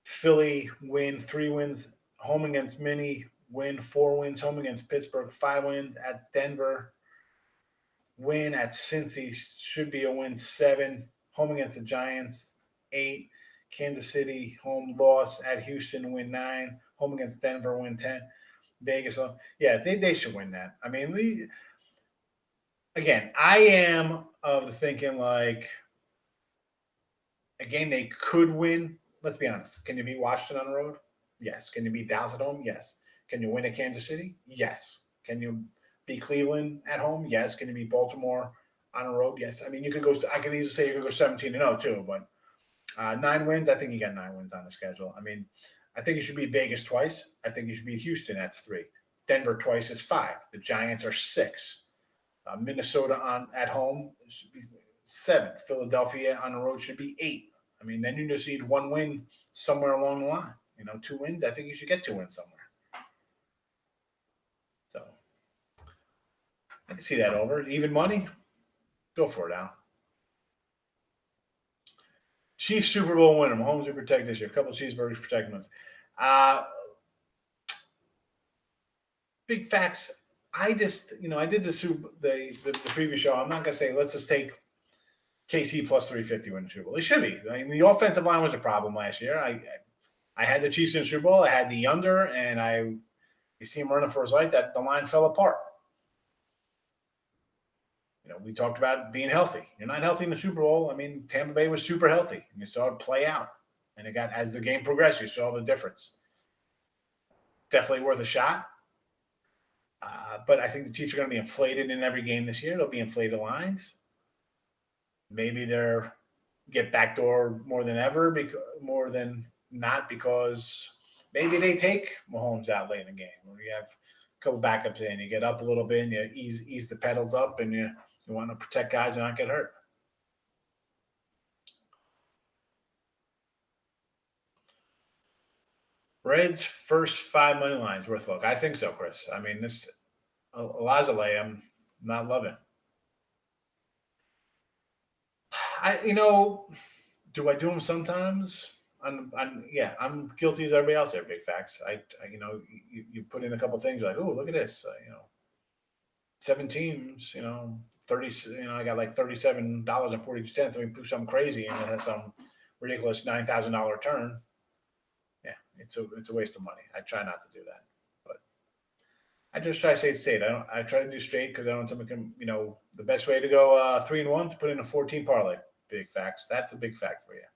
Philly win. 3 wins. Home against Minnie. Win. 4 wins. Home against Pittsburgh. 5 wins. At Denver. Win. At Cincy. Should be a win. 7. Home against the Giants. 8. Kansas City home loss. At Houston win. 9. Home against Denver win. 10. Vegas. Yeah, they should win that. I mean, again, I am of the thinking like a game they could win. Let's be honest. Can you beat Washington on the road? Yes. Can you beat Dallas at home? Yes. Can you win at Kansas City? Yes. Can you beat Cleveland at home? Yes. Can you beat Baltimore on the road? Yes. I mean, you could go. I could easily say you could go 17-0 too, but 9 wins. I think you got 9 wins on the schedule. I mean, I think you should beat Vegas twice. I think you should beat Houston. That's 3. Denver twice is 5. The Giants are 6. Minnesota at home should be 7. Philadelphia on the road should be 8. I mean, then you just need 1 win somewhere along the line. 2 wins. I think you should get 2 wins somewhere. So I can see that over. Even money, go for it, Al. Chiefs Super Bowl winner. Mahomes will protect this year. A couple cheeseburgers protecting us. Big facts. I just, I did the previous show. I'm not gonna say let's just take KC plus 350 win the Super Bowl. It should be. I mean, the offensive line was a problem last year. I had the Chiefs in the Super Bowl. I had the under, and you see him running for his life. That the line fell apart. We talked about being healthy. You're not healthy in the Super Bowl. I mean, Tampa Bay was super healthy, and you saw it play out. And it got as the game progressed, you saw the difference. Definitely worth a shot. But I think the Chiefs are going to be inflated in every game this year. They'll be inflated lines. Maybe they're get backdoor more than ever, more than not, because maybe they take Mahomes out late in the game. Or you have a couple backups in, you get up a little bit, and you ease the pedals up, and you want to protect guys and not get hurt. Reds first 5 money lines worth a look. I think so, Chris. I mean, this Lazale, I'm not loving. Do I do them sometimes? I'm guilty as everybody else. There, big facts. You put in a couple things, you're like, oh, look at this. 7 teams. 30. I got like $37.42. I mean, do something crazy, and it has some ridiculous $9,000 return. Yeah, it's a waste of money. I try not to do that, but I just try to stay straight. I try to do straight because I don't want somebody can. The best way to go 3-1 to put in a 14 parlay. Big facts. That's a big fact for you.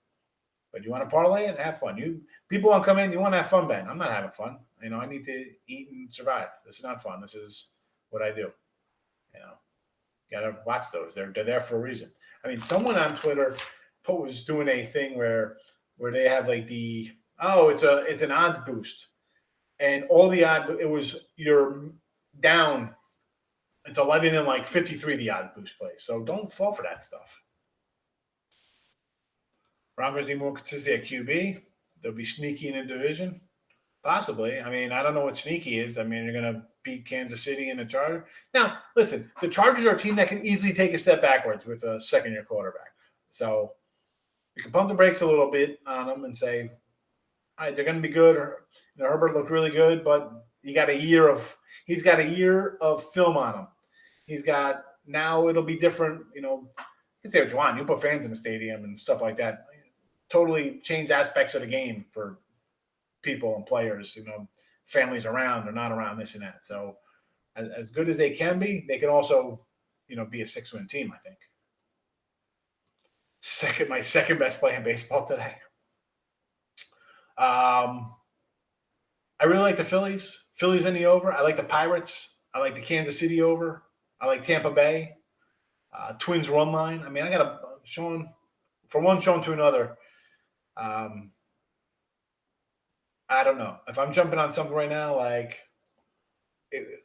But you want to parlay and have fun. People want to come in. You want to have fun, Ben. I'm not having fun. I need to eat and survive. This is not fun. This is what I do. You gotta watch those. They're there for a reason. I mean, someone on Twitter was doing a thing where they have like it's an odds boost, and all the you're down. It's 11 and like 53 the odds boost plays. So don't fall for that stuff. Broncos need more consistency at QB. They'll be sneaky in a division. Possibly. I mean, I don't know what sneaky is. I mean, you're going to beat Kansas City and the Chargers. Now, listen, the Chargers are a team that can easily take a step backwards with a second-year quarterback. So you can pump the brakes a little bit on them and say, all right, they're going to be good. Herbert looked really good, but he's got a year of film on him. Now it'll be different. You can say what you want. You put fans in the stadium and stuff like that. Totally change aspects of the game for people and players, families around or not around, this and that. So as good as they can be, they can also, be a 6-win team, I think. My second best play in baseball today. I really like the Phillies. Phillies in the over. I like the Pirates. I like the Kansas City over. I like Tampa Bay. Twins run line. I mean, I got from one shown to another. I don't know if I'm jumping on something right now. It,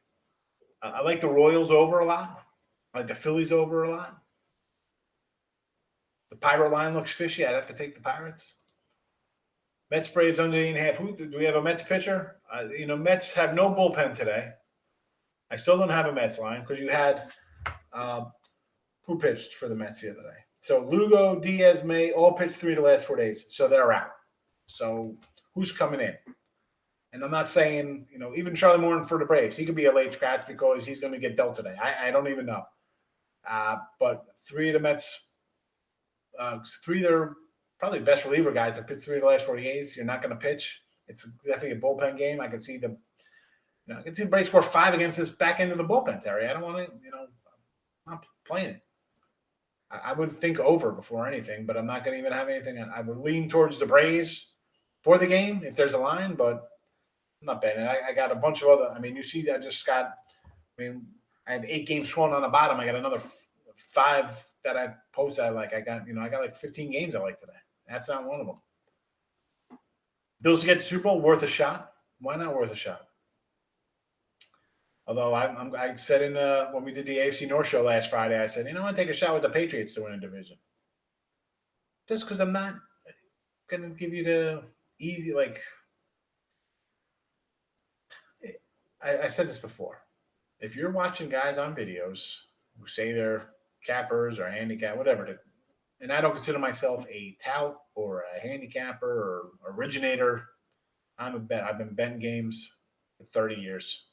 I like the Royals over a lot. I like the Phillies over a lot. The Pirate line looks fishy. I'd have to take the Pirates. Mets Braves under 8.5. Who do we have a Mets pitcher? Mets have no bullpen today. I still don't have a Mets line because you had uh, who pitched for the Mets the other day. So Lugo, Diaz, May all pitched 3 of the last 4 days, so they're out. So who's coming in? And I'm not saying even Charlie Morton for the Braves, he could be a late scratch because he's going to get dealt today. I don't even know. But 3 of the Mets, 3 of their probably best reliever guys have pitched 3 of the last 40 days. You're not going to pitch. It's definitely a bullpen game. I can see I can see the Braves score 5 against this back end of the bullpen, Terry. I don't want to, I'm not playing it. I would think over before anything, but I'm not going to even have anything. I would lean towards the Braves for the game if there's a line, but I'm not betting. I got a bunch of other. I mean, you see, I just got. I have 8 games swollen on the bottom. I got another 5 that I posted. I got like 15 games I like today. That's not one of them. Bills to get the Super Bowl, worth a shot. Why not worth a shot? Although I said when we did the AFC North show last Friday, I said, I'll take a shot with the Patriots to win a division. Just because I'm not going to give you the easy, I said this before. If you're watching guys on videos who say they're cappers or handicap, whatever, and I don't consider myself a tout or a handicapper or originator, I'm a bet. I've been betting games for 30 years.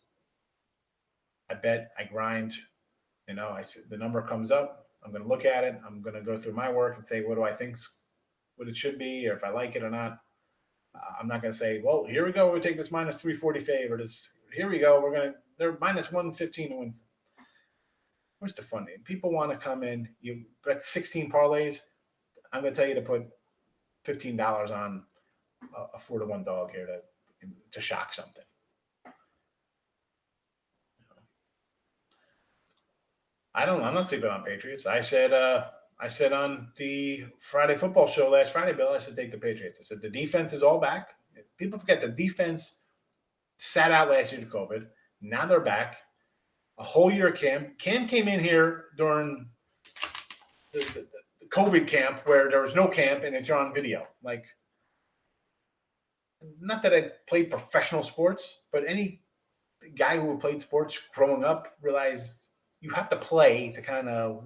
I bet, I grind. The number comes up. I'm going to look at it. I'm going to go through my work and say, what do I think what it should be, or if I like it or not. I'm not going to say, well, here we go. We take this minus 340 fave, or this. Here we go. They're minus 115 to win. Where's the fun? People want to come in. You bet 16 parlays. I'm going to tell you to put $15 on a 4-1 dog here to shock something. I'm not sleeping on Patriots. I said on the Friday football show last Friday, Bill, I said take the Patriots. I said the defense is all back. People forget the defense sat out last year to COVID. Now they're back. A whole year of camp. Cam came in here during the COVID camp where there was no camp and it's on video. Not that I played professional sports, but any guy who played sports growing up realized you have to play to kind of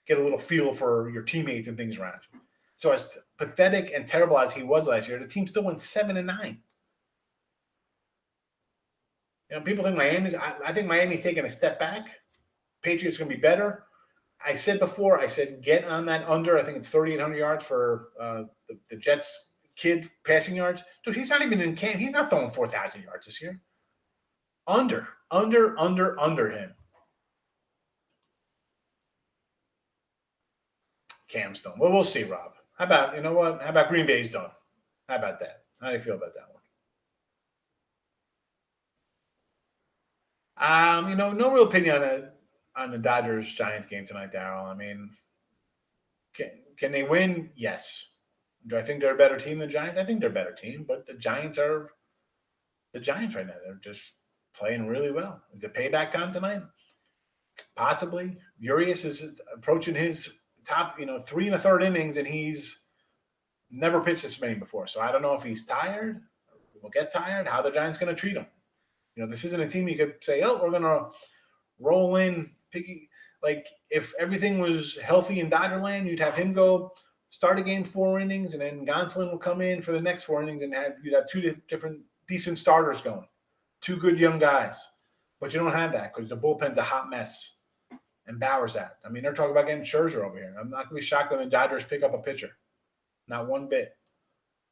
get a little feel for your teammates and things around you. So as pathetic and terrible as he was last year, the team still went 7-9. People think I think Miami's taking a step back. Patriots are going to be better. I said before, get on that under. I think it's 3,800 yards for the Jets kid passing yards. Dude, he's not even in camp. He's not throwing 4,000 yards this year. Under him. Cam's done. Well, we'll see, Rob. How about, How about Green Bay's done? How about that? How do you feel about that one? No real opinion on the Dodgers-Giants game tonight, Darryl. I mean, can they win? Yes. Do I think they're a better team than the Giants? I think they're a better team, but the Giants are the Giants right now. They're just playing really well. Is it payback time tonight? Possibly. Urias is approaching his top, 3 1/3 innings, and he's never pitched this many before. So I don't know if he's tired, will get tired, how the Giants going to treat him. This isn't a team you could say, we're going to roll in, picky. If everything was healthy in Dodgerland, you'd have him go start a game 4 innings, and then Gonsolin will come in for the next 4 innings, and you'd have 2 different decent starters going, 2 good young guys. But you don't have that because the bullpen's a hot mess. And Bauer's out. I mean, they're talking about getting Scherzer over here. I'm not going to be shocked when the Dodgers pick up a pitcher. Not one bit.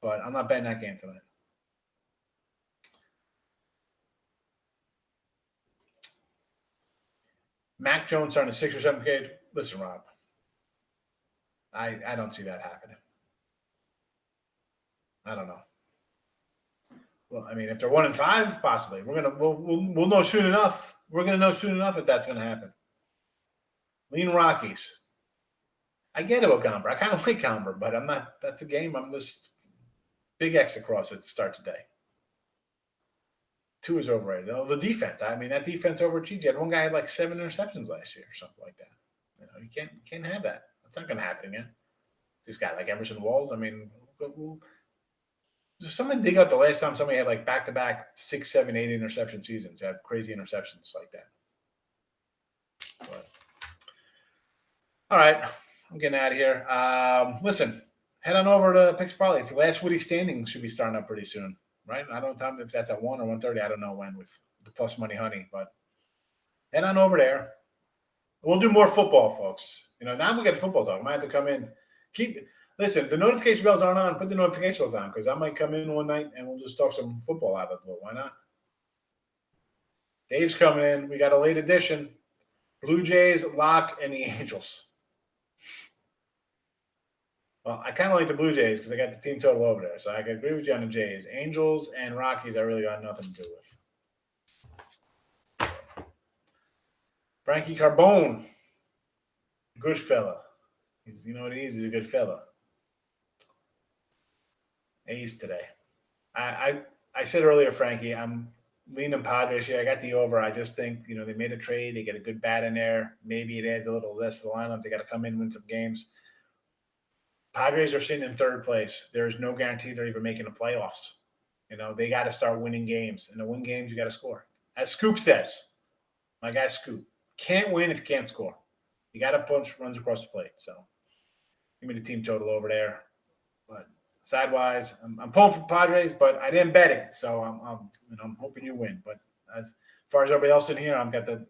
But I'm not betting that game tonight. Mac Jones starting a 6 or 7 game. Listen, Rob. I don't see that happening. I don't know. Well, I mean, if they're 1-5, possibly. We'll know soon enough. We're gonna know soon enough if that's gonna happen. Lean Rockies. I get about Gomber. I kind of like Gomber, but I'm not. That's a game. I'm just big X across it to start today. Tua is overrated. Oh, the defense. I mean, that defense overachieved. You had one guy had like 7 interceptions last year or something like that. You can't have that. That's not going to happen again. This guy like Emerson Walls. I mean, someone dig out the last time somebody had like back-to-back 6, 7, 8 interception seasons. Had crazy interceptions like that. But, all right, I'm getting out of here. Listen, head on over to Picks Parlay. It's the last Woody standing should be starting up pretty soon, right? I don't know if that's at 1 or 1:30. I don't know when with the Plus Money Honey, but head on over there. We'll do more football, folks. Now we got football talk. I might have to come in. Listen, the notification bells aren't on. Put the notification bells on because I might come in one night and we'll just talk some football out of the blue. Why not? Dave's coming in. We got a late edition. Blue Jays, Lock, and the Angels. Well, I kind of like the Blue Jays because I got the team total over there. So I can agree with you on the Jays. Angels and Rockies, I really got nothing to do with. Frankie Carbone. Good fella. You know what he is? He's a good fella. A's today. I said earlier, Frankie, I'm leaning Padres here. I got the over. I just think, they made a trade. They get a good bat in there. Maybe it adds a little zest to the lineup. They got to come in and win some games. Padres are sitting in third place. There is no guarantee they're even making the playoffs. They got to start winning games. And to win games, you got to score. As Scoop says, my guy Scoop, can't win if you can't score. You got to punch runs across the plate. So give me the team total over there. But sidewise, I'm pulling for Padres, but I didn't bet it. So I'm hoping you win. But as far as everybody else in here, I've got the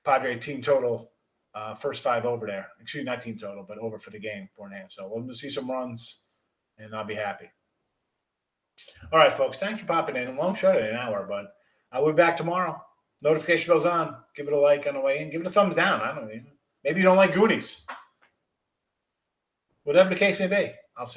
Padre team total. First 5 over there. Excuse me, not team total, but over for the game, 4.5. So we'll see some runs, and I'll be happy. All right, folks. Thanks for popping in. Long show today, an hour, but I'll be back tomorrow. Notification bells on. Give it a like on the way in. Give it a thumbs down. I don't know. Maybe you don't like Goonies. Whatever the case may be.